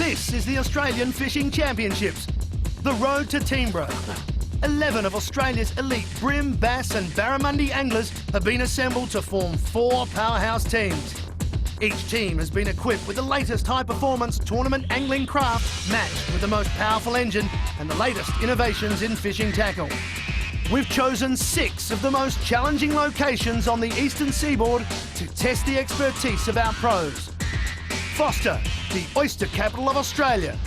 This is the Australian Fishing Championships, the road to Teemborough. 11 of Australia's elite brim, bass and barramundi anglers have been assembled to form 4 powerhouse teams. Each team has been equipped with the latest high-performance tournament angling craft matched with the most powerful engine and the latest innovations in fishing tackle. We've chosen 6 of the most challenging locations on the eastern seaboard to test the expertise of our pros. Foster, the oyster capital of Australia.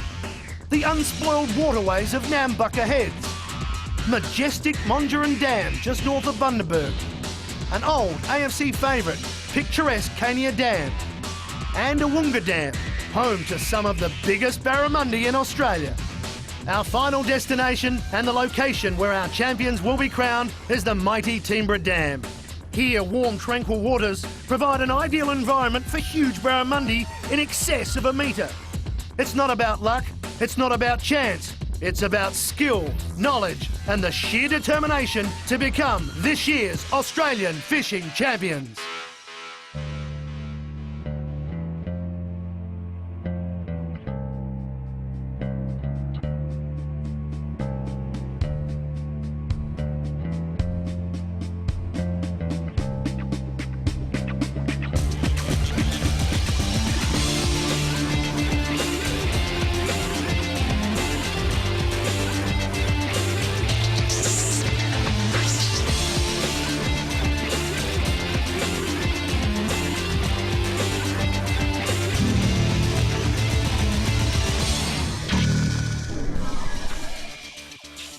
The unspoiled waterways of Nambucca Heads. Majestic Mondrian Dam just north of Bundaberg. An old AFC favourite, picturesque Kania Dam. And Awoonga Dam, home to some of the biggest barramundi in Australia. Our final destination and the location where our champions will be crowned is the mighty Teemborough Dam. Here, warm, tranquil waters provide an ideal environment for huge barramundi in excess of a metre. It's not about luck, it's not about chance, it's about skill, knowledge and the sheer determination to become this year's Australian Fishing Champions.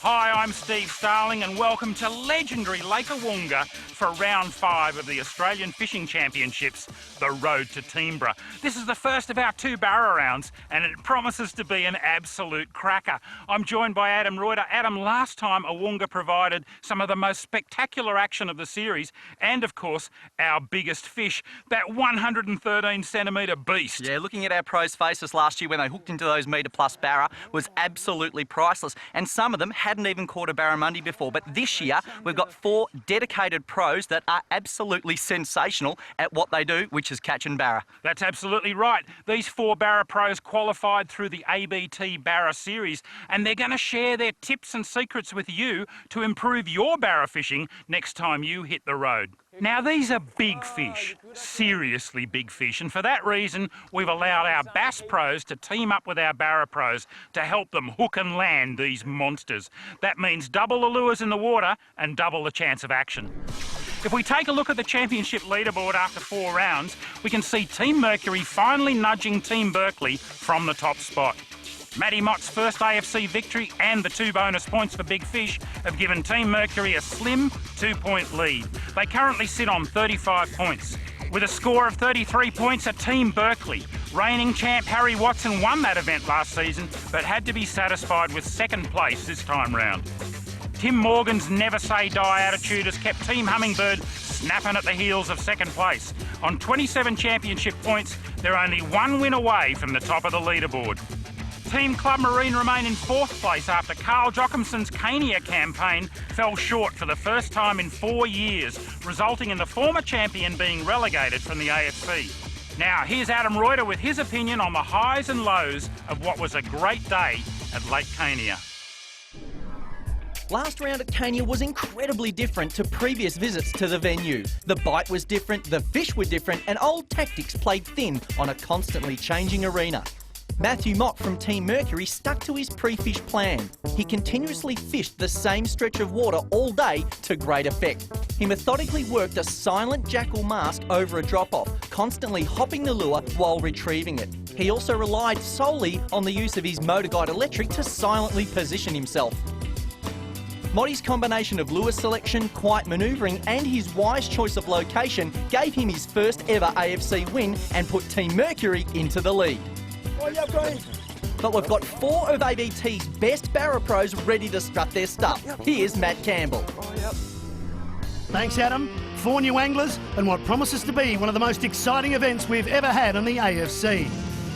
Hi, I'm Steve Starling and welcome to legendary Lake Awoonga for round 5 of the Australian Fishing Championships, the road to Teemborough. This is the first of our 2 barra rounds and it promises to be an absolute cracker. I'm joined by Adam Reuter. Adam, last time Awoonga provided some of the most spectacular action of the series and of course our biggest fish, that 113 centimetre beast. Yeah, looking at our pros' faces last year when they hooked into those metre plus barra was absolutely priceless, and some of them hadn't even caught a barramundi before. But this year we've got 4 dedicated pros that are absolutely sensational at what they do, which is catching barra. That's absolutely right. These 4 barra pros qualified through the ABT Barra series and they're going to share their tips and secrets with you to improve your barra fishing next time you hit the road. Now, these are big fish, seriously big fish, and for that reason we've allowed our bass pros to team up with our barra pros to help them hook and land these monsters. That means double the lures in the water and double the chance of action. If we take a look at the championship leaderboard after 4 rounds, we can see Team Mercury finally nudging Team Berkley from the top spot. Matty Mott's first AFC victory and the 2 bonus points for big fish have given Team Mercury a slim 2-point lead. They currently sit on 35 points. With a score of 33 points at Team Berkley, reigning champ Harry Watson won that event last season but had to be satisfied with 2nd place this time round. Tim Morgan's never say die attitude has kept Team Hummingbird snapping at the heels of 2nd place. On 27 championship points, they're only 1 win away from the top of the leaderboard. Team Club Marine remain in 4th place after Carl Jochimson's Kania campaign fell short for the first time in 4 years, resulting in the former champion being relegated from the AFC. Now, here's Adam Reuter with his opinion on the highs and lows of what was a great day at Lake Kania. Last round at Kania was incredibly different to previous visits to the venue. The bite was different, the fish were different, and old tactics played thin on a constantly changing arena. Matthew Mott from Team Mercury stuck to his pre-fish plan. He continuously fished the same stretch of water all day to great effect. He methodically worked a silent jackal mask over a drop-off, constantly hopping the lure while retrieving it. He also relied solely on the use of his motor guide electric to silently position himself. Motty's combination of lure selection, quiet manoeuvring and his wise choice of location gave him his first ever AFC win and put Team Mercury into the lead. But we've got 4 of ABT's best barra pros ready to strut their stuff. Here's Matt Campbell. Thanks, Adam. 4 new anglers and what promises to be one of the most exciting events we've ever had on the AFC.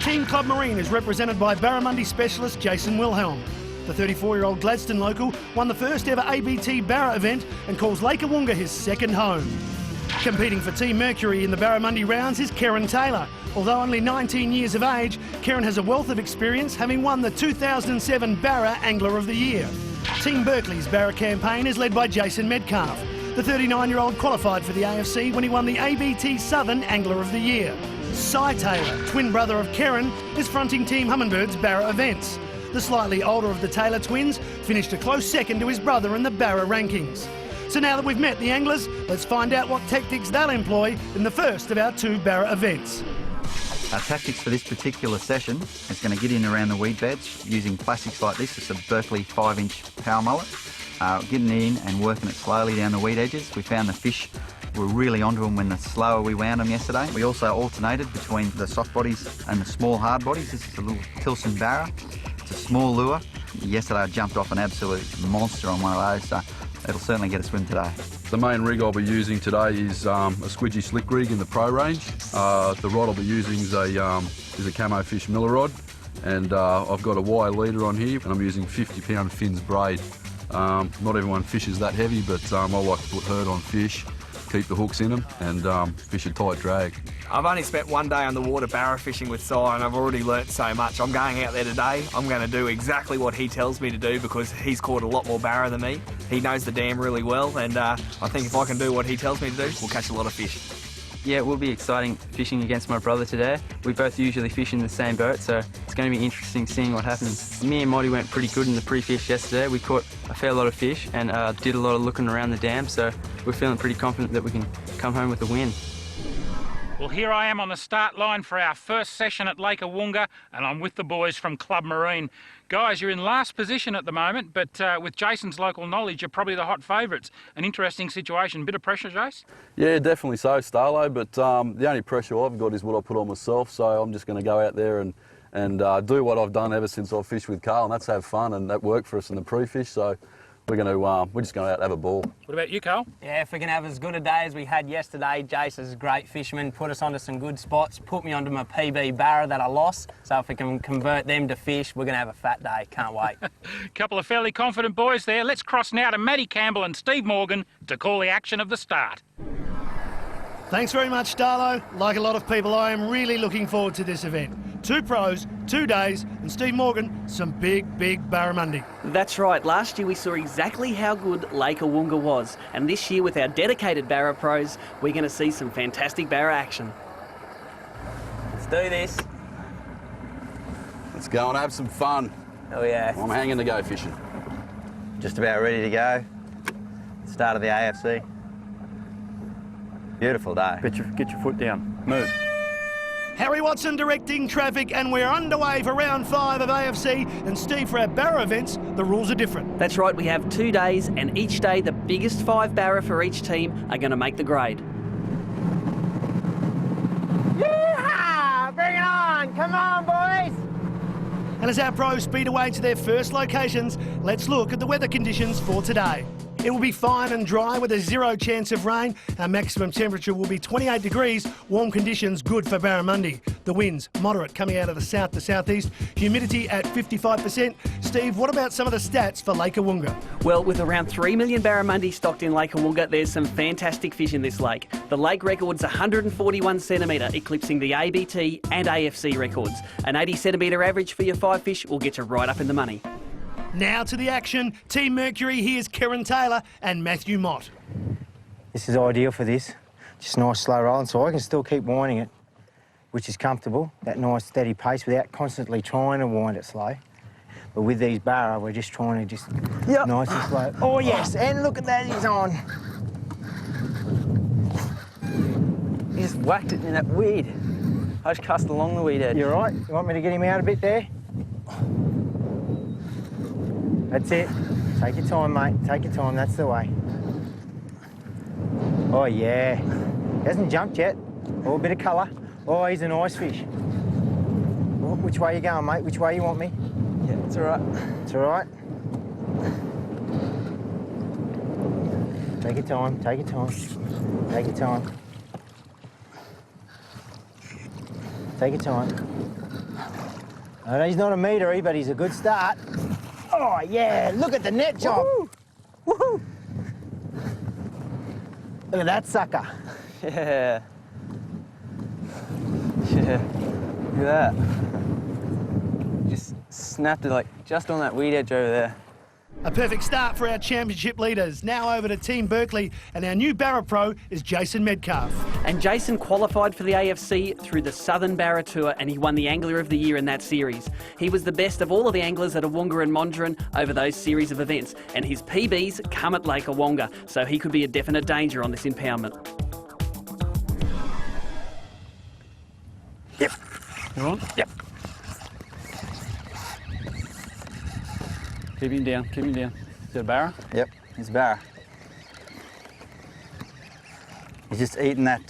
Team Club Marine is represented by barramundi specialist Jason Wilhelm. The 34-year-old Gladstone local won the first ever ABT Barra event and calls Lake Awoonga his 2nd home. Competing for Team Mercury in the Barramundi rounds is Kerrin Taylor. Although only 19 years of age, Kerrin has a wealth of experience, having won the 2007 Barra Angler of the Year. Team Berkley's Barra campaign is led by Jason Medcalf. The 39-year-old qualified for the AFC when he won the ABT Southern Angler of the Year. Cy Taylor, twin brother of Kerrin, is fronting Team Humminbird's Barra events. The slightly older of the Taylor twins finished a close second to his brother in the Barra rankings. So now that we've met the anglers, let's find out what tactics they'll employ in the first of our 2 Barra events. Our tactics for this particular session is going to get in around the weed beds using plastics like this. It's a Berkley 5-inch power mullet. Getting it in and working it slowly down the weed edges. We found the fish were really onto them when the slower we wound them yesterday. We also alternated between the soft bodies and the small hard bodies. This is a little Tilson Barra. It's a small lure. Yesterday I jumped off an absolute monster on one of those, so it'll certainly get a swim today. The main rig I'll be using today is a squidgy slick rig in the pro range. The rod I'll be using is a camo fish miller rod, and I've got a wire leader on here, and I'm using 50-pound fins braid. Not everyone fishes that heavy, but I like to put hurt on fish, keep the hooks in them, and fish a tight drag. I've only spent 1 day on the water barra fishing with Cy, and I've already learnt so much. I'm going out there today. I'm going to do exactly what he tells me to do because he's caught a lot more barra than me. He knows the dam really well, and I think if I can do what he tells me to do, we'll catch a lot of fish. Yeah, it will be exciting fishing against my brother today. We both usually fish in the same boat, so it's going to be interesting seeing what happens. Me and Monty went pretty good in the pre-fish yesterday. We caught a fair lot of fish and did a lot of looking around the dam, so we're feeling pretty confident that we can come home with a win. Well, here I am on the start line for our first session at Lake Awoonga, and I'm with the boys from Club Marine. Guys, you're in last position at the moment, but with Jason's local knowledge, you're probably the hot favourites. An interesting situation. Bit of pressure, Jace? Yeah, definitely so, Starlo, but the only pressure I've got is what I put on myself, so I'm just going to go out there and do what I've done ever since I've fished with Carl, and that's have fun, and that worked for us in the pre-fish, so we're just going out to have a ball. What about you, Carl? Yeah, if we can have as good a day as we had yesterday, Jace is a great fisherman, put us onto some good spots, put me onto my PB Barra that I lost, so if we can convert them to fish, we're going to have a fat day. Can't wait. Couple of fairly confident boys there. Let's cross now to Matty Campbell and Steve Morgan to call the action of the start. Thanks very much, Starlo. Like a lot of people, I am really looking forward to this event. 2 pros, 2 days, and Steve Morgan, some big barramundi. That's right. Last year we saw exactly how good Lake Awoonga was. And this year with our dedicated Barra pros, we're going to see some fantastic Barra action. Let's do this. Let's go and have some fun. Oh yeah. I'm hanging to go fishing. Just about ready to go. Start of the AFC. Beautiful day. Get your foot down. Move. Harry Watson directing traffic, and we're underway for round 5 of AFC. And Steve, for our Barra events, the rules are different. That's right. We have 2 days, and each day the biggest 5 Barra for each team are going to make the grade. Yeehaw! Bring it on! Come on, boys! And as our pros speed away to their first locations, let's look at the weather conditions for today. It will be fine and dry with a 0 chance of rain. Our maximum temperature will be 28 degrees. Warm conditions good for barramundi. The winds moderate coming out of the south to southeast. Humidity at 55%. Steve, what about some of the stats for Lake Awoonga? Well, with around 3 million barramundi stocked in Lake Awoonga, there's some fantastic fish in this lake. The lake record's 141 centimetre, eclipsing the ABT and AFC records. An 80 centimetre average for your 5 fish will get you right up in the money. Now to the action. Team Mercury, here's Kerrin Taylor and Matthew Mott. This is ideal for this. Just nice slow rolling, so I can still keep winding it, which is comfortable, that nice steady pace without constantly trying to wind it slow. But with these Barra, we're just trying to nice and slow. Oh yes, and look at that, he's on. He just whacked it in that weed. I just cast along the weed edge. You all right? You want me to get him out a bit there? That's it. Take your time, mate. Take your time, that's the way. Oh, yeah. He hasn't jumped yet. Oh, a bit of colour. Oh, he's a nice fish. Oh, which way you going, mate? Which way you want me? Yeah, it's all right. It's all right. Take your time, take your time. Take your time. Take your time. Oh, he's not a metre, but he's a good start. Oh, yeah, look at the net job. Woohoo! Woohoo! Look at that sucker. Yeah. Yeah. Look at that. Just snapped it like just on that weed edge over there. A perfect start for our championship leaders. Now over to Team Berkley, and our new Barra Pro is Jason Medcalf. And Jason qualified for the AFC through the Southern Barra Tour, and he won the Angler of the Year in that series. He was the best of all of the anglers at Awoonga and Mondrian over those series of events, and his PBs come at Lake Awoonga, so he could be a definite danger on this impoundment. Yep. You on? Yep. Keep him down, keep him down. Is that a barra? Yep, he's a barra. He's just eating that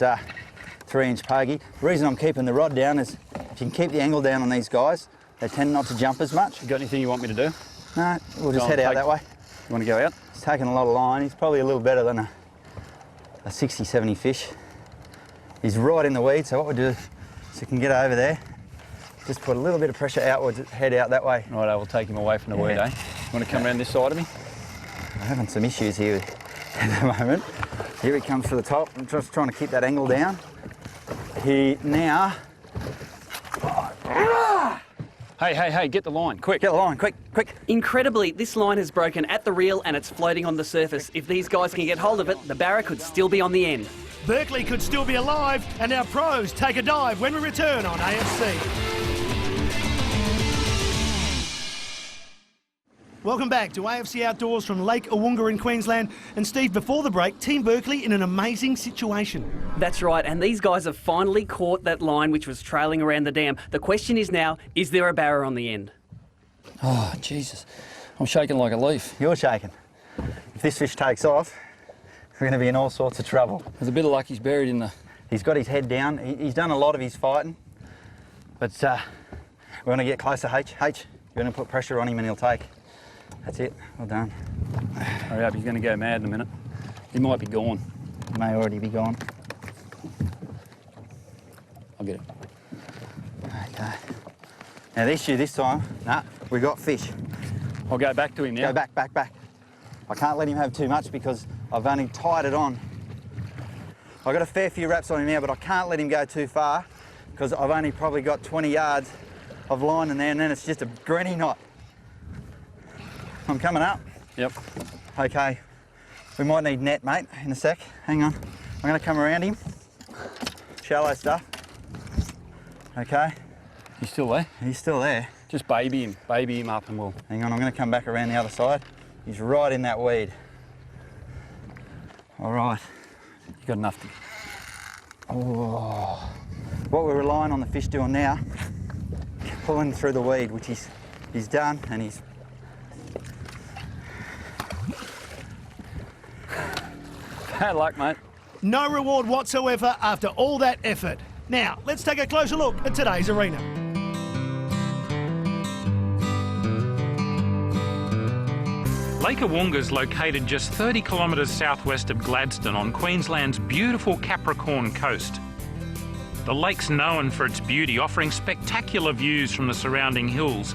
3-inch pokey. The reason I'm keeping the rod down is if you can keep the angle down on these guys, they tend not to jump as much. You got anything you want me to do? No, we'll just head out that way. You want to go out? He's taking a lot of line. He's probably a little better than a 60, 70 fish. He's right in the weed, so what we'll do is we can get over there, just put a little bit of pressure outwards, head out that way. Right, we'll take him away from the weed, eh? You want to come around this side of me? I'm having some issues here at the moment. Here he comes to the top. I'm just trying to keep that angle down. He now... Hey, get the line, quick. Get the line, quick. Incredibly, this line has broken at the reel and it's floating on the surface. If these guys can get hold of it, the barra could still be on the end. Berkley could still be alive, and our pros take a dive when we return on AFC. Welcome back to AFC Outdoors from Lake Awoonga in Queensland. And Steve, before the break, Team Berkley in an amazing situation. That's right, and these guys have finally caught that line which was trailing around the dam. The question is now, is there a barra on the end? Oh, Jesus. I'm shaking like a leaf. You're shaking. If this fish takes off, we're going to be in all sorts of trouble. There's a bit of luck he's buried in the... He's got his head down. He's done a lot of his fighting. But we're going to get closer, H. You're going to put pressure on him and he'll take. That's it. Well done. Hurry up, he's going to go mad in a minute. He might be gone. He may already be gone. I'll get it. Okay. Now the issue this time, we got fish. I'll go back to him now. Go back. I can't let him have too much because I've only tied it on. I've got a fair few wraps on him now, but I can't let him go too far because I've only probably got 20 yards of line in there, and then it's just a granny knot. I'm coming up. Yep. Okay. We might need net, mate, in a sec. Hang on. I'm going to come around him. Shallow stuff. Okay. He's still there? He's still there. Just baby him up and we'll... Hang on, I'm going to come back around the other side. He's right in that weed. All right. You got enough to... Oh. What we're relying on the fish doing now, pulling through the weed, which he's done, and he's... Bad luck, mate. No reward whatsoever after all that effort. Now, let's take a closer look at today's arena. Lake Awoonga is located just 30 kilometres southwest of Gladstone on Queensland's beautiful Capricorn coast. The lake's known for its beauty, offering spectacular views from the surrounding hills.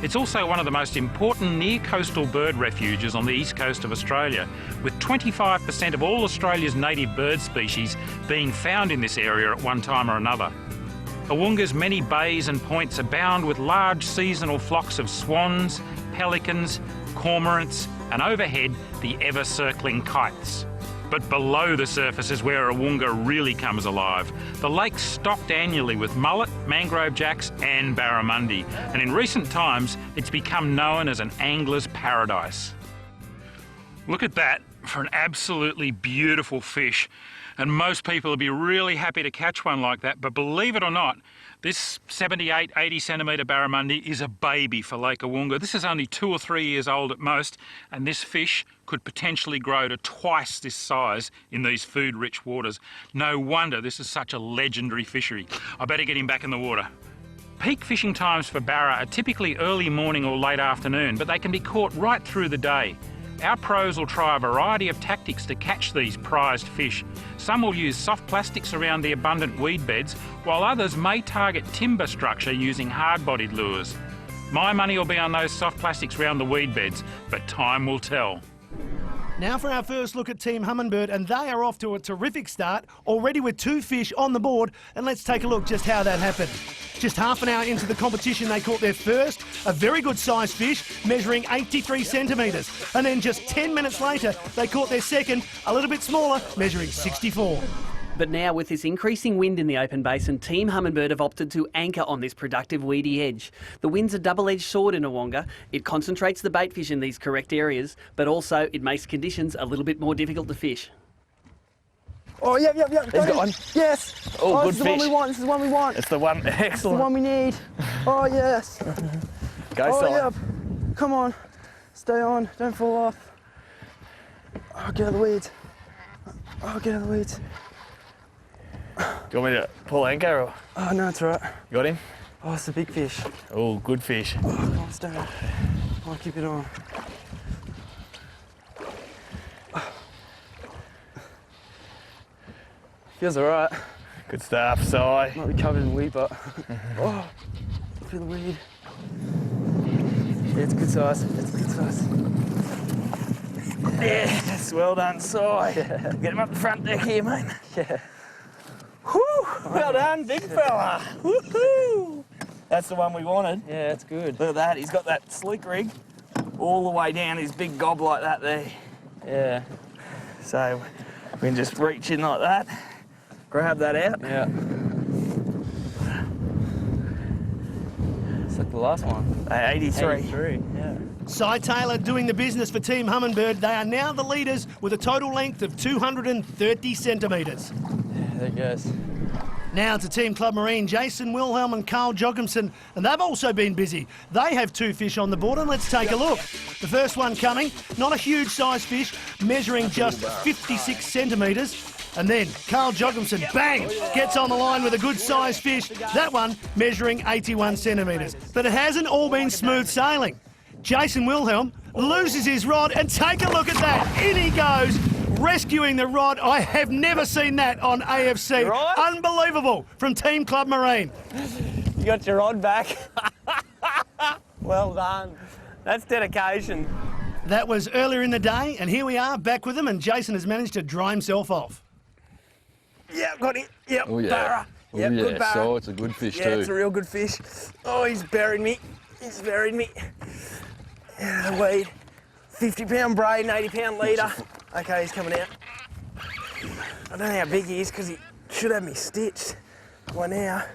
It's also one of the most important near-coastal bird refuges on the east coast of Australia, with 25% of all Australia's native bird species being found in this area at one time or another. Awoonga's many bays and points abound with large seasonal flocks of swans, pelicans, cormorants, and overhead, the ever-circling kites. But below the surface is where Awoonga really comes alive. The lake's stocked annually with mullet, mangrove jacks and barramundi, and in recent times it's become known as an angler's paradise. Look at that for an absolutely beautiful fish, and most people would be really happy to catch one like that, but believe it or not, this 78, 80 centimetre barramundi is a baby for Lake Awoonga. This is only 2 or 3 years old at most, and this fish could potentially grow to twice this size in these food-rich waters. No wonder this is such a legendary fishery. I better get him back in the water. Peak fishing times for barra are typically early morning or late afternoon, but they can be caught right through the day. Our pros will try a variety of tactics to catch these prized fish. Some will use soft plastics around the abundant weed beds, while others may target timber structure using hard-bodied lures. My money will be on those soft plastics around the weed beds, but time will tell. Now for our first look at Team Humminbird, and they are off to a terrific start, already with 2 fish on the board, and let's take a look just how that happened. Just half an hour into the competition, they caught their first, a very good sized fish, measuring 83 centimetres. And then just 10 minutes later, they caught their second, a little bit smaller, measuring 64. But now, with this increasing wind in the open basin, Team Humminbird have opted to anchor on this productive weedy edge. The wind's a double-edged sword in Awoonga. It concentrates the bait fish in these correct areas, but also it makes conditions a little bit more difficult to fish. Oh, yep. He's got one. Yes. Oh, good this is fish. the one we want. This is the one we want. It's the one. It's the Excellent. one we need. Oh, yes. Go, oh, Si. yep. Come on. Stay on. Don't fall off. Oh, get out of the weeds. Oh, get out of the weeds. Do you want me to pull anchor or? Oh, no, it's all right. Got him? Oh, it's a big fish. Oh, good fish. Oh, come on, stay on. Oh, keep it on. Feels all right. Good stuff, Si. Might be covered in weed, but... oh, feel the weed. Yeah, it's good size. It's good size. Yes, well done, Si. Yeah. Get him up the front deck here, mate. Yeah. Whew, well done, big fella. Woohoo! That's the one we wanted. Yeah, it's good. Look at that, he's got that slick rig all the way down his big gob like that there. Yeah. So we can just reach in like that, grab that out. Yeah. It's like the last one. 83. 83, yeah. Si Taylor doing the business for Team Humminbird. They are now the leaders with a total length of 230 centimetres. There it goes. Now to Team Club Marine, Jason Wilhelm and Carl Jorgensen, and they've also been busy. They have 2 fish on the board, and let's take a look. The first one coming, not a huge size fish, measuring just 56 centimetres. And then Carl Jorgensen, bang, gets on the line with a good sized fish. That one measuring 81 centimetres. But it hasn't all been smooth sailing. Jason Wilhelm loses his rod, and take a look at that. In he goes, rescuing the rod. I have never seen that on AFC. Right? Unbelievable from Team Club Marine. You got your rod back. Well done. That's dedication. That was earlier in the day, and here we are back with him, and Jason has managed to dry himself off. Yep, got it. Yep, Oh, yeah. barra. Oh, Yep, yeah, good barra. So it's a good fish Yeah, too. it's a real good fish. Oh, he's buried me. He's buried me. Yeah, the weed. 50-pound braid and 80-pound leader. Okay, he's coming out. I don't know how big he is because he should have me stitched by now.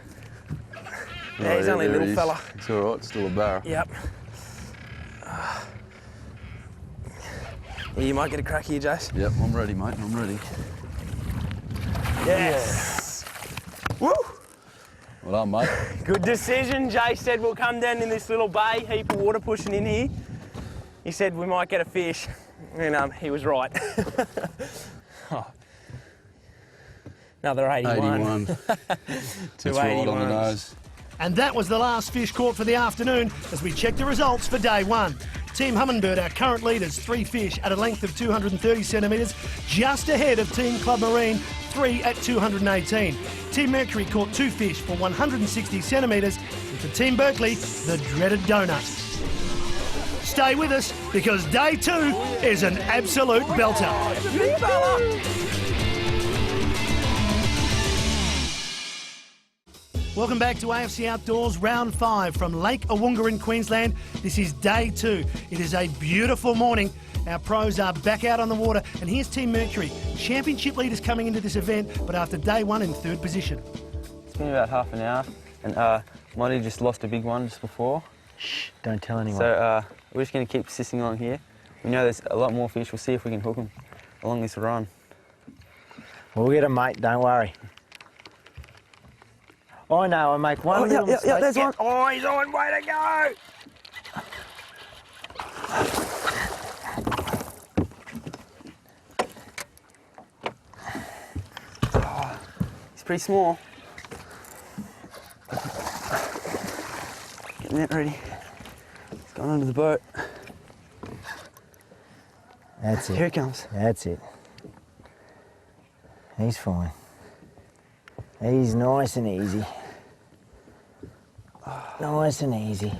Yeah, he's only a little fella. It's all right, still a barra. Yep. Yeah, you might get a crack here, Jace. Yep, I'm ready, mate, I'm ready. Yes. Woo! Well done, mate. Good decision. Jay said we'll come down in this little bay, heap of water pushing in here. He said we might get a fish, and he was right. Oh. Another 81. 81. That's right on the nose. And that was the last fish caught for the afternoon as we check the results for day 1. Team Humminbird, our current leaders, 3 fish at a length of 230 centimetres, just ahead of Team Club Marine, 3 at 218. Team Mercury caught 2 fish for 160 centimetres, and for Team Berkley, the dreaded donut. Stay with us because day 2 is an absolute belter. Welcome back to AFC Outdoors Round 5 from Lake Awoonga in Queensland. This is day 2. It is a beautiful morning. Our pros are back out on the water, and here's Team Mercury. Championship leaders coming into this event, but after day 1 in 3rd position. It's been about half an hour, and Monty just lost a big one just before. Shh, don't tell anyone. So we're just going to keep persisting along here. We know there's a lot more fish. We'll see if we can hook them along this run. We'll get them, mate, don't worry. I know, I make one little mistake. Yeah, there's one. Oh, he's on, way to go! Oh, he's pretty small. Getting that ready. He's gone under the boat. That's it. Here he comes. That's it. He's fine. He's nice and easy. Nice and easy.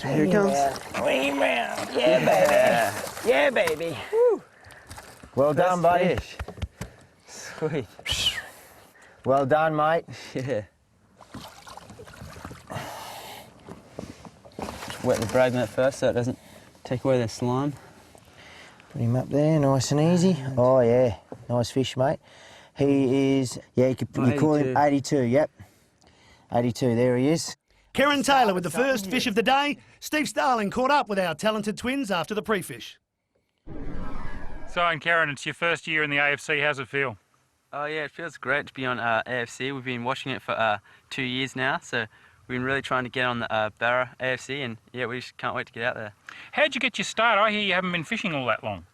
Here he comes. Swing round. Yeah, baby. Yeah, baby. Woo. Well done, buddy. Fish. Sweet. Well done, mate. Yeah. Wet the brag net first so it doesn't take away the slime. Put him up there, nice and easy. Oh, yeah. Nice fish, mate. He is, yeah, you call him 82, yep. 82, there he is. Kerrin Taylor with the first fish of the day. Steve Starling caught up with our talented twins after the pre-fish. So, and Kerrin, it's your first year in the AFC. How's it feel? Oh yeah, it feels great to be on AFC. We've been watching it for 2 years now, so we've been really trying to get on the BARRA AFC, and yeah, we just can't wait to get out there. How'd you get your start? I hear you haven't been fishing all that long.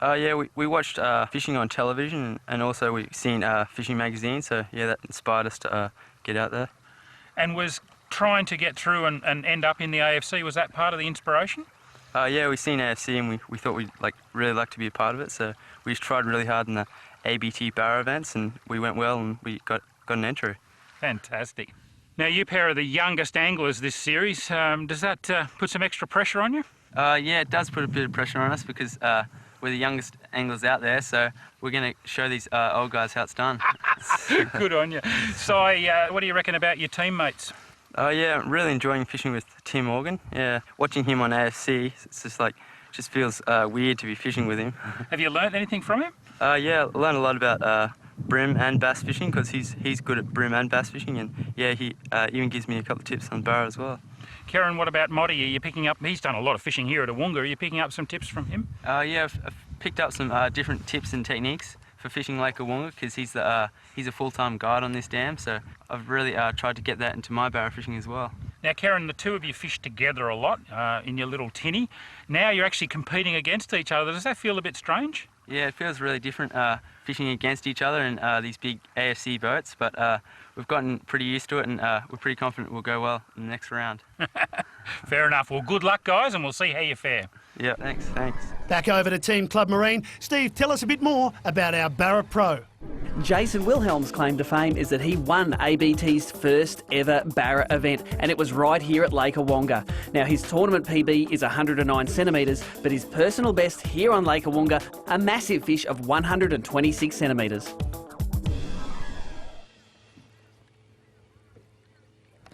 Yeah, we watched fishing on television, and also we've seen fishing magazines, so yeah, that inspired us to get out there. And was trying to get through and end up in the AFC, was that part of the inspiration? Yeah, we've seen AFC and we thought we'd really like to be a part of it, so we just tried really hard in the ABT BARRA events, and we went well and we got an entry. Fantastic. Now, you pair are the youngest anglers this series. Does that put some extra pressure on you? Yeah, it does put a bit of pressure on us because we're the youngest anglers out there, so we're going to show these old guys how it's done. Good on you. So, what do you reckon about your teammates? Yeah, I'm really enjoying fishing with Tim Morgan. Yeah, watching him on AFC, it's just feels weird to be fishing with him. Have you learnt anything from him? Yeah, I learned a lot about bream and bass fishing because he's good at bream and bass fishing, and yeah, he even gives me a couple of tips on BARRA as well. Kerrin, what about Moddy? Are you picking up? He's done a lot of fishing here at Awoonga. Are you picking up some tips from him? Yeah, I've picked up some different tips and techniques for fishing Lake Awoonga because he's a full-time guide on this dam, so I've really tried to get that into my BARRA fishing as well. Now, Kerrin, the two of you fish together a lot in your little tinny. Now you're actually competing against each other. Does that feel a bit strange? Yeah, it feels really different fishing against each other in these big AFC boats, but we've gotten pretty used to it, and we're pretty confident we'll go well in the next round. Fair enough. Well, good luck, guys, and we'll see how you fare. Yeah, thanks. Back over to Team Club Marine. Steve, tell us a bit more about our BARRA Pro. Jason Wilhelm's claim to fame is that he won ABT's first ever BARRA event, and it was right here at Lake Awoonga. Now, his tournament PB is 109 centimetres, but his personal best here on Lake Awoonga, a massive fish of 126 centimetres.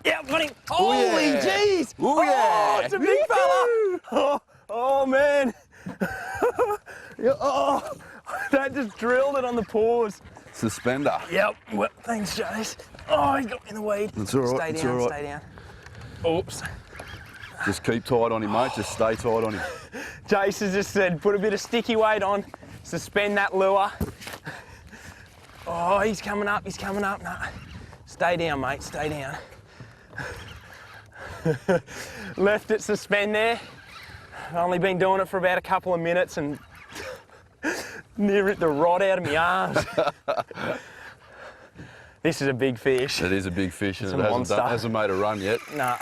Yeah, got him. Holy jeez! Oh, yeah. It's a big fella. Oh man. Oh, that just drilled it on the paws. Suspender. Yep. Well, thanks, Jace. Oh, he got me in the weed. That's all right. Stay down. Oops. Just keep tight on him, mate. Just stay tight on him. Jace has just said, put a bit of sticky weight on, suspend that lure. Oh, he's coming up. No. Stay down, mate. Stay down. Left it suspend there. I've only been doing it for about a couple of minutes and near ripped the rod out of my arms. This is a big fish. It is a big fish, and it hasn't made a run yet. Nah,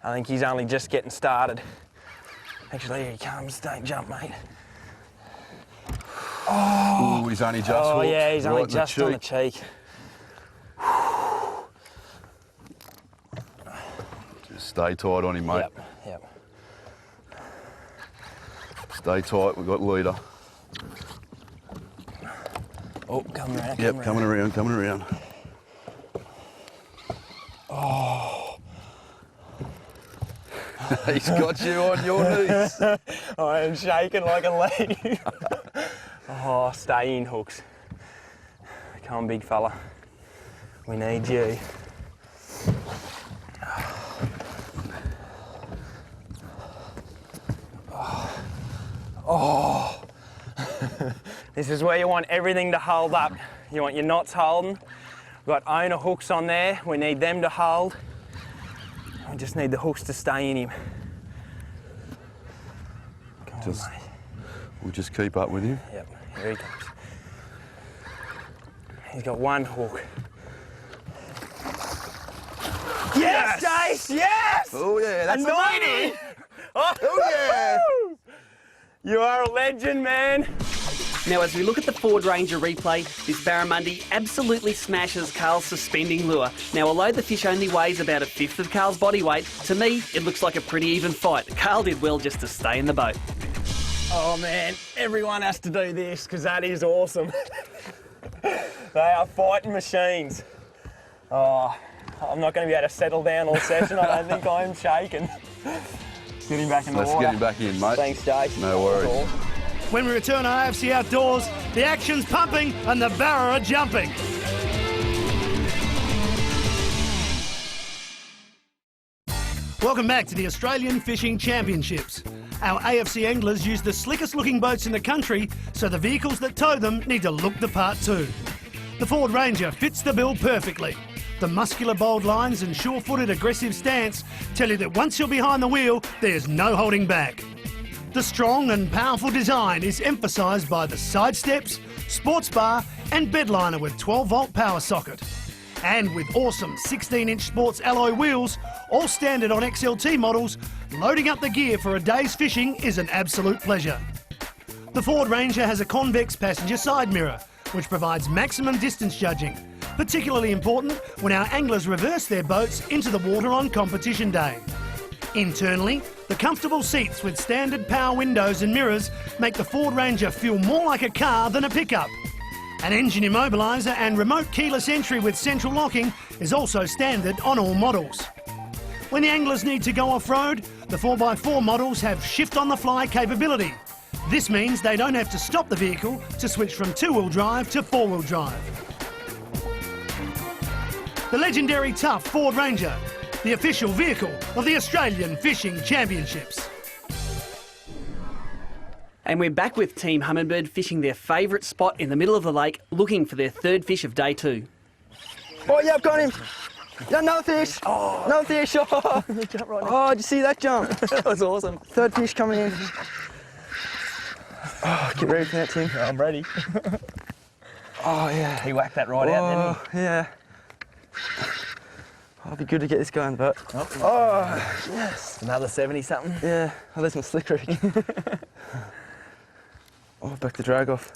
I think he's only just getting started. Actually, here he comes. Don't jump, mate. Oh, ooh, he's only just hooked. Oh, yeah, he's only just on the cheek. Just stay tight on him, mate. Yep. Stay tight, we've got leader. Oh, coming around. Yep, coming around. Oh. He's got you on your knees. I am shaking like a leaf. Oh, stay in, hooks. Come on, big fella. We need you. Oh. This is where you want everything to hold up. You want your knots holding. We've got owner hooks on there. We need them to hold. We just need the hooks to stay in him. Come on, mate. We'll just keep up with him. Yep, here he comes. He's got one hook. Yes, Jace, yes! Oh yeah, that's a 90! Oh yeah! You are a legend, man. Now, as we look at the Ford Ranger replay, this barramundi absolutely smashes Carl's suspending lure. Now, although the fish only weighs about a fifth of Carl's body weight, to me, it looks like a pretty even fight. Carl did well just to stay in the boat. Oh man, everyone has to do this because that is awesome. They are fighting machines. Oh, I'm not going to be able to settle down all session. I don't think I'm shaking. Get him back in the water. Let's get him back in, mate. Thanks, Jace. No worries. When we return to AFC Outdoors, the action's pumping and the barra are jumping. Welcome back to the Australian Fishing Championships. Our AFC anglers use the slickest looking boats in the country, so the vehicles that tow them need to look the part too. The Ford Ranger fits the bill perfectly. The muscular bold lines and sure-footed aggressive stance tell you that once you're behind the wheel, there's no holding back. The strong and powerful design is emphasised by the side steps, sports bar and bedliner with 12-volt power socket. And with awesome 16-inch sports alloy wheels, all standard on XLT models, loading up the gear for a day's fishing is an absolute pleasure. The Ford Ranger has a convex passenger side mirror, which provides maximum distance judging, particularly important when our anglers reverse their boats into the water on competition day. Internally, the comfortable seats with standard power windows and mirrors make the Ford Ranger feel more like a car than a pickup. An engine immobiliser and remote keyless entry with central locking is also standard on all models. When the anglers need to go off-road, the 4x4 models have shift-on-the-fly capability. This means they don't have to stop the vehicle to switch from two-wheel drive to four-wheel drive. The legendary tough Ford Ranger, the official vehicle of the Australian Fishing Championships. And we're back with Team Humminbird fishing their favourite spot in the middle of the lake, looking for their third fish of day 2. Oh yeah, I've got him. Yeah, another fish. Oh, another fish. Oh, oh, did you see that jump? That was awesome. Third fish coming in. Oh, get ready for that, Tim. Yeah, I'm ready. Oh yeah. He whacked that right out, didn't he? Yeah. Oh, it'd be good to get this guy in the boat. Oh, yes. Another 70-something. Yeah. Oh, there's my slick rig. Oh, back the drag off.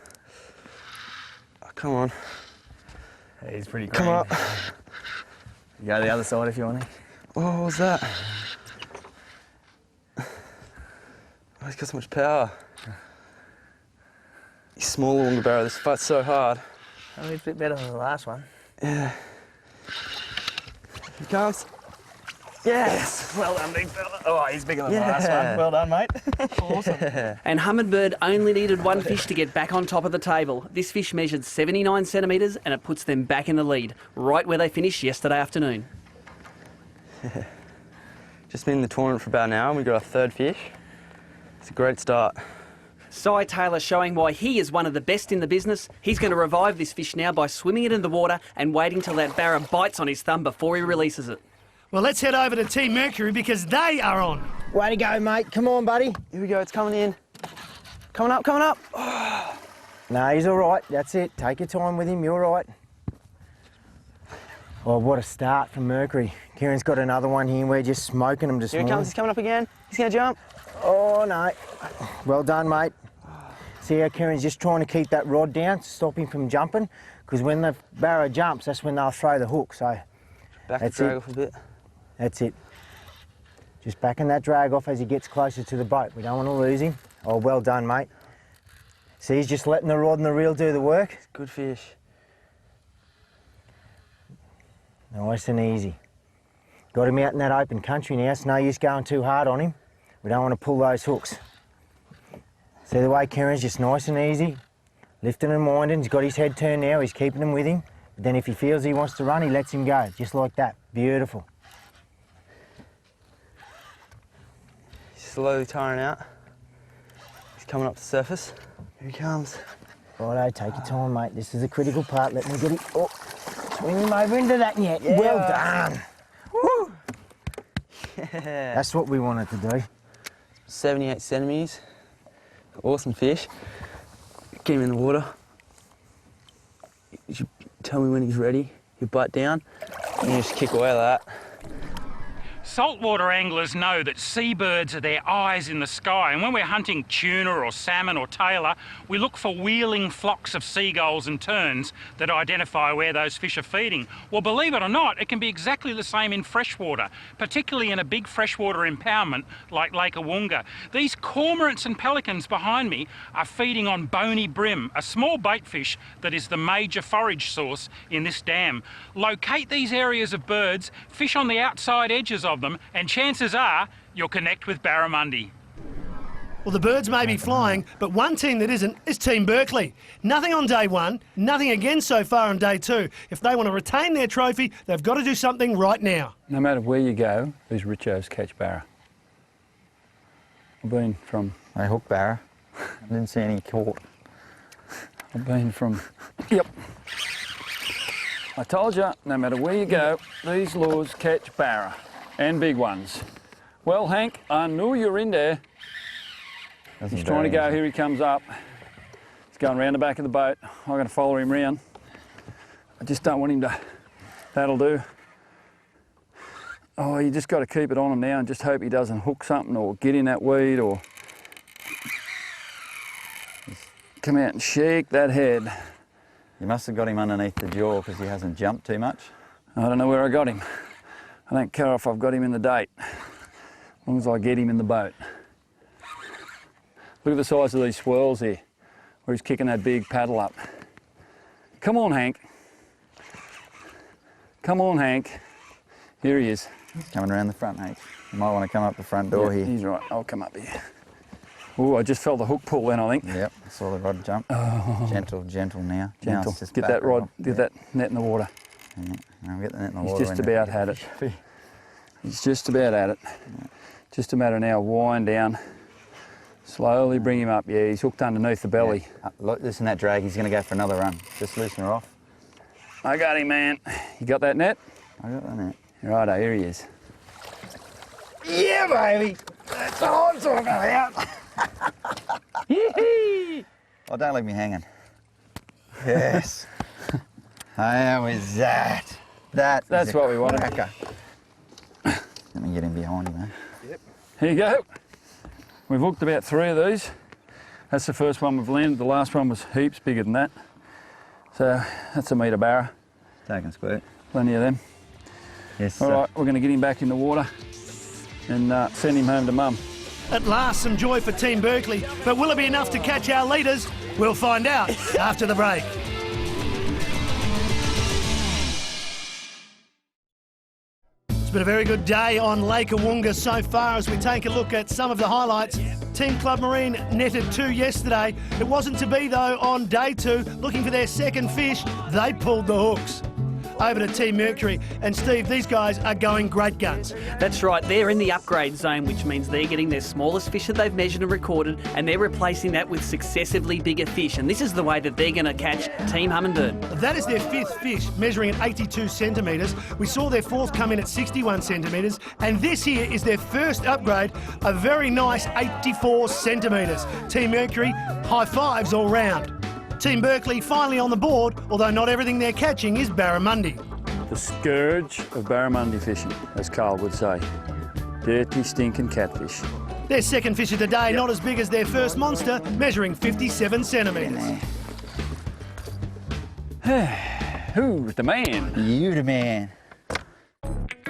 Oh, come on. He's pretty green. Come up. You go to the other side if you want to. Oh, what was that? Oh, he's got so much power. He's smaller on the barrel. This fight's so hard. Oh, he's a bit better than the last one. Yeah. Here he comes. Yes! Well done, big fella. Oh, he's bigger than the last one. Well done, mate. Awesome. And Humminbird only needed one fish to get back on top of the table. This fish measured 79 centimetres and it puts them back in the lead, right where they finished yesterday afternoon. Just been in the tournament for about an hour and we got our third fish. It's a great start. Cy Taylor showing why he is one of the best in the business. He's going to revive this fish now by swimming it in the water and waiting till that barra bites on his thumb before he releases it. Well, let's head over to Team Mercury because they are on. Way to go, mate. Come on, buddy. Here we go, it's coming in. Coming up, coming up. Oh. No, he's all right. That's it. Take your time with him. You're all right. Oh, what a start from Mercury. Kerrin's got another one here. We're just smoking him this morning. Here he comes. He's coming up again. He's going to jump. Oh, no. Well done, mate. See how Kerrin's just trying to keep that rod down to stop him from jumping? Because when the barra jumps, that's when they'll throw the hook. So back the drag off a bit. That's it. Just backing that drag off as he gets closer to the boat. We don't want to lose him. Oh, well done, mate. See, he's just letting the rod and the reel do the work. It's good fish. Nice and easy. Got him out in that open country now. It's no use going too hard on him. We don't want to pull those hooks. See the way Kerrin's just nice and easy, lifting and winding. He's got his head turned now. He's keeping him with him. But then if he feels he wants to run, he lets him go, just like that. Beautiful. Slowly tiring out. He's coming up to the surface. Here he comes. Righto, take your time, mate. This is a critical part. Let me get him. Oh, swing him over into that net. Yeah. Well done. Woo! Yeah. That's what we wanted to do. 78 centimetres. Awesome fish. Get him in the water. You should tell me when he's ready. You bite down and you just kick away like that. Saltwater anglers know that seabirds are their eyes in the sky, and when we're hunting tuna or salmon or tailor, we look for wheeling flocks of seagulls and terns that identify where those fish are feeding. Well, believe it or not, it can be exactly the same in freshwater, particularly in a big freshwater impoundment like Lake Awoonga. These cormorants and pelicans behind me are feeding on bony brim, a small bait fish that is the major forage source in this dam. Locate these areas of birds, fish on the outside edges of them, and chances are you'll connect with barramundi. Well, the birds may be flying, but one team that isn't is Team Berkley. Nothing on day one, nothing again so far on day two. If they want to retain their trophy, they've got to do something right now. No matter where you go, these richos catch barra. I've been from... They hook barra. I didn't see any caught. I've been from... Yep. I told you, no matter where you go, these lures catch barra. And big ones. Well, Hank, I knew you were in there. He's trying to go. Here he comes up. He's going round the back of the boat. I'm going to follow him round. I just don't want him to... That'll do. Oh, you just got to keep it on him now and just hope he doesn't hook something or get in that weed or... Come out and shake that head. You must have got him underneath the jaw because he hasn't jumped too much. I don't know where I got him. I don't care if I've got him in the date, as long as I get him in the boat. Look at the size of these swirls here, where he's kicking that big paddle up. Come on, Hank. Come on, Hank. Here he is. He's coming around the front, Hank. You might want to come up the front door here. He's right, I'll come up here. Oh, I just felt the hook pull then, I think. Yep, I saw the rod jump. Oh. Gentle, gentle now. Gentle. Now it's just get that rod, get that net in the water. Yeah, I'll get the net in the water. He's just about had it. He's just about at it. Just a matter now, wind down. Slowly bring him up. Yeah, he's hooked underneath the belly. Yeah. Look, loosen that drag, he's going to go for another run. Just loosen her off. I got him, man. You got that net? I got that net. Righto, here he is. Yeah, baby! That's all I'm talking about! Oh, don't leave me hanging. Yes. How is that? That's what we wanted. Cracker. Let me get him behind you, man. Yep. Here you go. We've hooked about 3 of these. That's the first one we've landed. The last one was heaps bigger than that. So that's a metre barra. Take and squirt. Plenty of them. Yes. All right, we're going to get him back in the water and send him home to Mum. At last, some joy for Team Berkley, but will it be enough to catch our leaders? We'll find out after the break. It's been a very good day on Lake Awoonga so far as we take a look at some of the highlights. Team Club Marine netted 2 yesterday. It wasn't to be though on day 2. Looking for their second fish, they pulled the hooks. Over to Team Mercury. And Steve, these guys are going great guns. That's right, they're in the upgrade zone, which means they're getting their smallest fish that they've measured and recorded, and they're replacing that with successively bigger fish. And this is the way that they're going to catch Team Humminbird. That is their 5th fish, measuring at 82 centimetres. We saw their 4th come in at 61 centimetres, and this here is their first upgrade, a very nice 84 centimetres. Team Mercury, high fives all round. Team Berkley finally on the board, although not everything they're catching is barramundi. The scourge of barramundi fishing, as Carl would say. Dirty, stinking catfish. Their second fish of the day, not as big as their first monster, measuring 57 centimetres. Who's the man? You the man.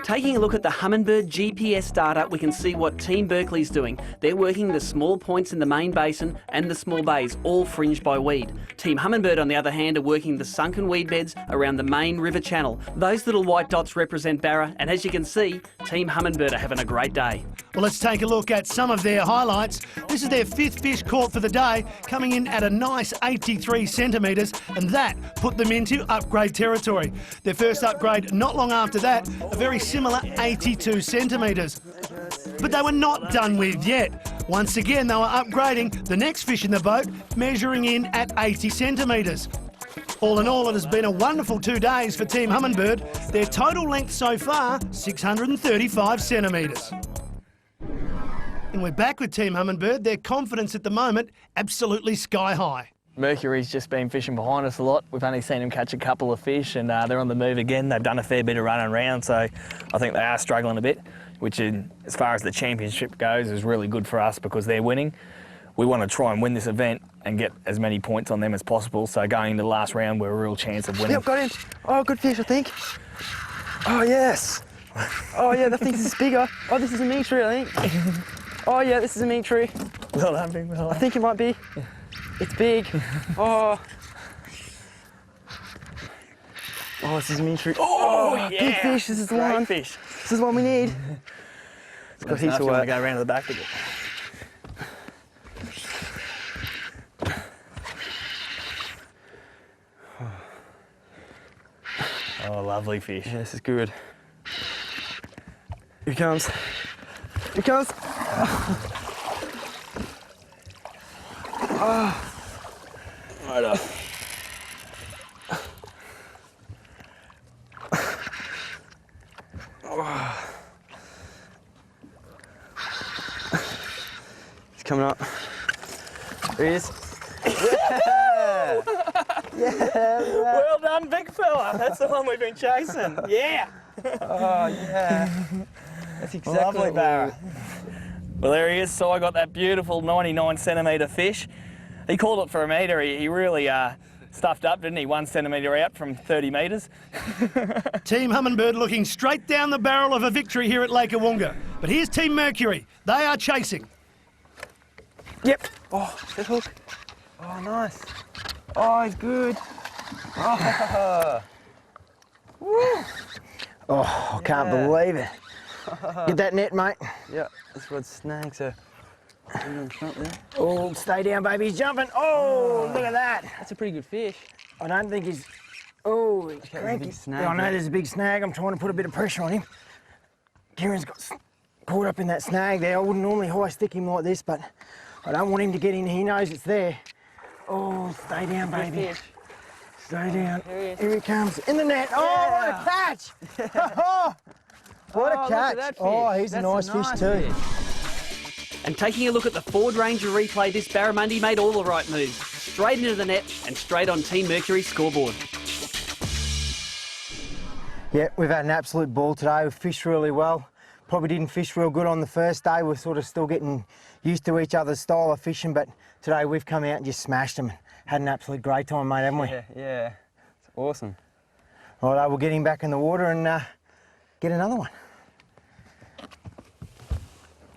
Taking a look at the Humminbird GPS data, we can see what Team Berkley's doing. They're working the small points in the main basin and the small bays, all fringed by weed. Team Humminbird, on the other hand, are working the sunken weed beds around the main river channel. Those little white dots represent barra, and as you can see, Team Humminbird are having a great day. Well, let's take a look at some of their highlights. This is their 5th fish caught for the day, coming in at a nice 83 centimetres, and that put them into upgrade territory. Their first upgrade not long after that, a very similar 82 centimetres. But they were not done with yet. Once again, they were upgrading the next fish in the boat, measuring in at 80 centimetres. All in all, it has been a wonderful 2 days for Team Humminbird. Their total length so far, 635 centimetres. And we're back with Team Humminbird. Their confidence at the moment, absolutely sky high. Mercury's just been fishing behind us a lot. We've only seen him catch a couple of fish and they're on the move again. They've done a fair bit of running around, so I think they are struggling a bit. which as far as the championship goes is really good for us because they're winning. We want to try and win this event and get as many points on them as possible, so going into the last round we're a real chance of winning. Yep, got him. Oh, good fish, I think. Oh, yes. Oh, yeah, I think this is bigger. Oh, this is a Mercury, I think. Oh, yeah, this is a Mercury. Well done, big fella. I think it might be. It's big. Oh. Oh, this is a Mercury. Oh, yeah. Big fish, this is the one. Fish. This is the one we need. It's got heaps of work. Go around to the back with it. Oh, lovely fish. Yeah, this is good. Here he comes. Here he comes. Oh. Right up. Oh. He's coming up. There he is. Yeah! Yeah! Well done, big fella. That's the one we've been chasing. Yeah! Oh, yeah. That's exactly Lovely barra. Well, there he is. So I got that beautiful 99 centimetre fish. He called it for a metre. He really stuffed up, didn't he? 1 centimetre out from 30 metres. Team Humminbird looking straight down the barrel of a victory here at Lake Awoonga. But here's Team Mercury. They are chasing. Yep. Oh, good hook. Oh, nice. Oh, he's good. Oh, oh I can't believe it. Get that net, mate. Yeah, that's what snags are. Oh, stay down, baby. He's jumping. Oh, look at that. That's a pretty good fish. I don't think he's... Oh, he's cranky. Yeah, I know there's a big snag. I'm trying to put a bit of pressure on him. Kerrin's got caught up in that snag there. I wouldn't normally high stick him like this, but I don't want him to get in. He knows it's there. Oh, stay down, baby. Stay down. Here he comes. In the net. Oh, what a catch! What a catch. Oh, he's a nice fish too. And taking a look at the Ford Ranger replay, this barramundi made all the right moves. Straight into the net and straight on Team Mercury's scoreboard. Yeah, we've had an absolute ball today. We've fished really well. Probably didn't fish real good on the first day. We're sort of still getting used to each other's style of fishing, but today we've come out and just smashed them. Had an absolute great time, mate, haven't we? Yeah. It's awesome. Right, we'll get him back in the water and get another one.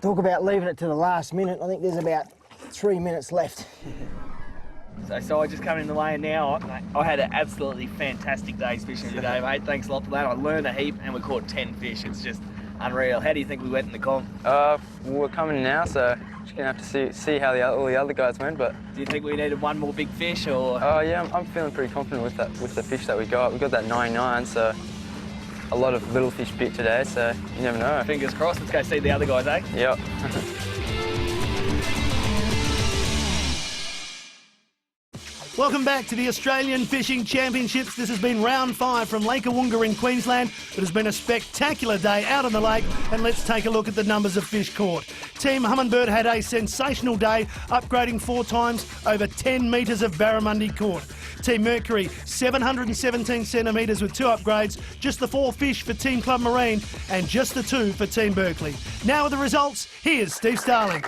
Talk about leaving it to the last minute. I think there's about 3 minutes left. So I just come in the lane now. I had an absolutely fantastic day's fishing today, mate. Thanks a lot for that. I learned a heap and we caught 10 fish. It's just unreal. How do you think we went in the comp? We're coming now, so just gonna have to see how all the other guys went. But do you think we needed one more big fish, or? Yeah, I'm feeling pretty confident with the fish that we got. We got that 99, so a lot of little fish bit today. So you never know. Fingers crossed. Let's go see the other guys, eh? Yep. Welcome back to the Australian Fishing Championships. This has been round 5 from Lake Awoonga in Queensland. It has been a spectacular day out on the lake, and let's take a look at the numbers of fish caught. Team Humminbird had a sensational day, upgrading 4 times, over 10 metres of barramundi caught. Team Mercury, 717 centimetres with 2 upgrades, just the 4 fish for Team Club Marine, and just the 2 for Team Berkley. Now with the results, here's Steve Starling.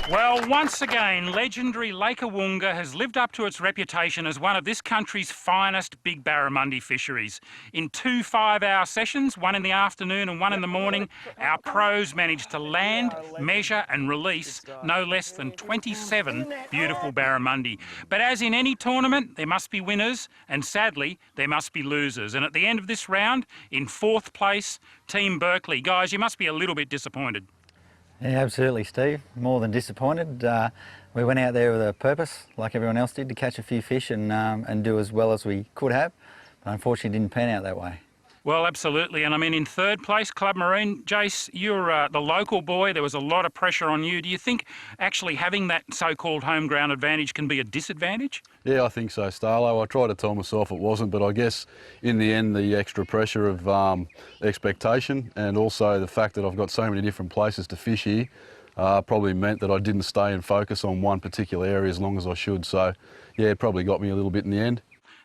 Well, once again, legendary Lake Awoonga has lived up to its reputation as one of this country's finest big barramundi fisheries. In 2 5-hour sessions, one in the afternoon and one in the morning, our pros managed to land, measure and release no less than 27 beautiful barramundi. But as in any tournament, there must be winners and sadly, there must be losers. And at the end of this round, in 4th place, Team Berkley. Guys, you must be a little bit disappointed. Yeah, absolutely, Steve. More than disappointed. We went out there with a purpose, like everyone else did, to catch a few fish and do as well as we could have, but unfortunately didn't pan out that way. Well, absolutely. And I mean, in 3rd place, Club Marine, Jace, you're the local boy. There was a lot of pressure on you. Do you think actually having that so-called home ground advantage can be a disadvantage? Yeah, I think so, Starlo. I tried to tell myself it wasn't, but I guess in the end, the extra pressure of expectation and also the fact that I've got so many different places to fish here probably meant that I didn't stay and focus on one particular area as long as I should. So, yeah, it probably got me a little bit in the end.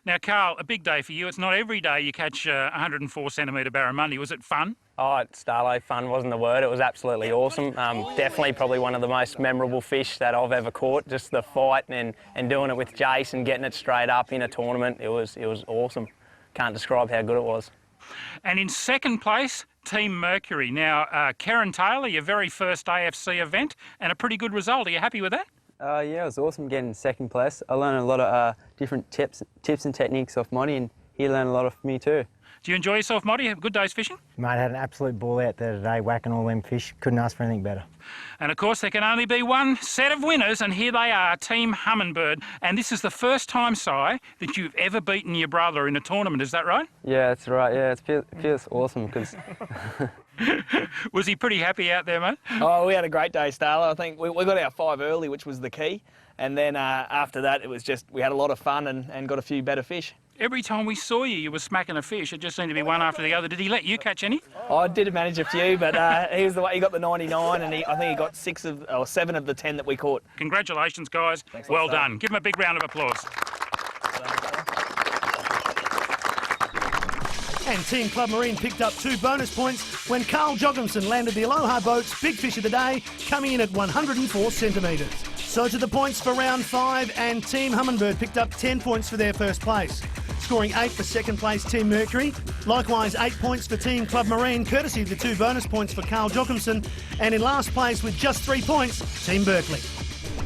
Now, Carl, a big day for you. It's not every day you catch 104 centimetre barramundi. Was it fun? Oh, Starlo, fun wasn't the word. It was absolutely awesome. Definitely probably one of the most memorable fish that I've ever caught. Just the fight and doing it with Jace and getting it straight up in a tournament. It was awesome. Can't describe how good it was. And in second place, Team Mercury. Now, Kerrin Taylor, your very first AFC event, and a pretty good result. Are you happy with that? Yeah, it was awesome getting second place. I learned a lot of different tips and techniques off Monty, and he learned a lot of me too. Do you enjoy yourself, Monty? Have a good day's fishing? Mate, had an absolute ball out there today, whacking all them fish. Couldn't ask for anything better. And of course, there can only be one set of winners, and here they are, Team Humminbird. And this is the first time, Si, that you've ever beaten your brother in a tournament, is that right? Yeah, that's right. Yeah, it feels awesome because... Was he pretty happy out there, mate? Oh, we had a great day, Starla. I think we got our 5 early, which was the key. And then after that, it was just, we had a lot of fun and got a few better fish. Every time we saw you, you were smacking a fish. It just seemed to be one after the other. Did he let you catch any? I did manage a few, but he was the way. He got the 99, and I think he got 7 of the 10 that we caught. Congratulations, guys. Thanks, well done. Give him a big round of applause. And Team Club Marine picked up 2 bonus points when Carl Joggimson landed the Aloha boat's big fish of the day, coming in at 104 centimetres. So to the points for round 5, and Team Humminbird picked up 10 points for their first place. Scoring 8 for second place, Team Mercury. Likewise, 8 points for Team Club Marine, courtesy of the 2 bonus points for Carl Joggimson. And in last place with just 3 points, Team Berkley.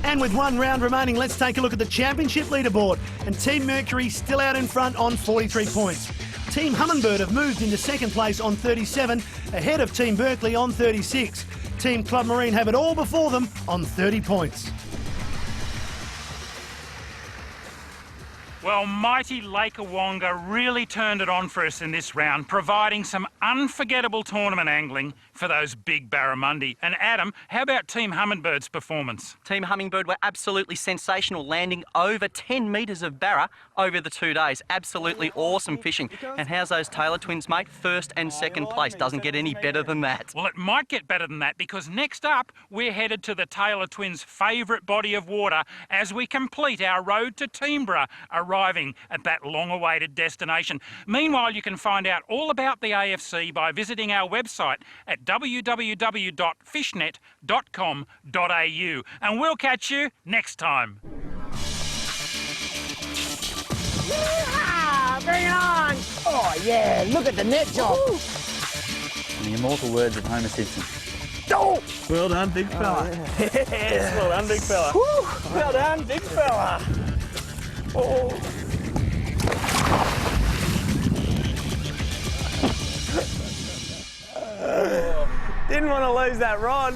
And with 1 round remaining, let's take a look at the championship leaderboard. And Team Mercury still out in front on 43 points. Team Humminbird have moved into second place on 37, ahead of Team Berkley on 36. Team Club Marine have it all before them on 30 points. Well, mighty Lake Awoonga really turned it on for us in this round, providing some unforgettable tournament angling for those big barramundi. And Adam, how about Team Hummingbird's performance? Team Hummingbird were absolutely sensational, landing over 10 metres of barra over the 2 days. Absolutely awesome fishing. And how's those Taylor twins, mate? First and second place. Doesn't get any better than that. Well, it might get better than that, because next up, we're headed to the Taylor twins' favourite body of water as we complete our road to Toombra, arriving at that long-awaited destination. Meanwhile, you can find out all about the AFC by visiting our website at www.fishnet.com.au. And we'll catch you next time. Yeah, bring it on! Oh yeah, look at the net job. The immortal words of Homer Simpson. Oh! Well done, big fella. Yes, well done, big fella. Woo. Well done, big fella. Oh. Didn't want to lose that rod.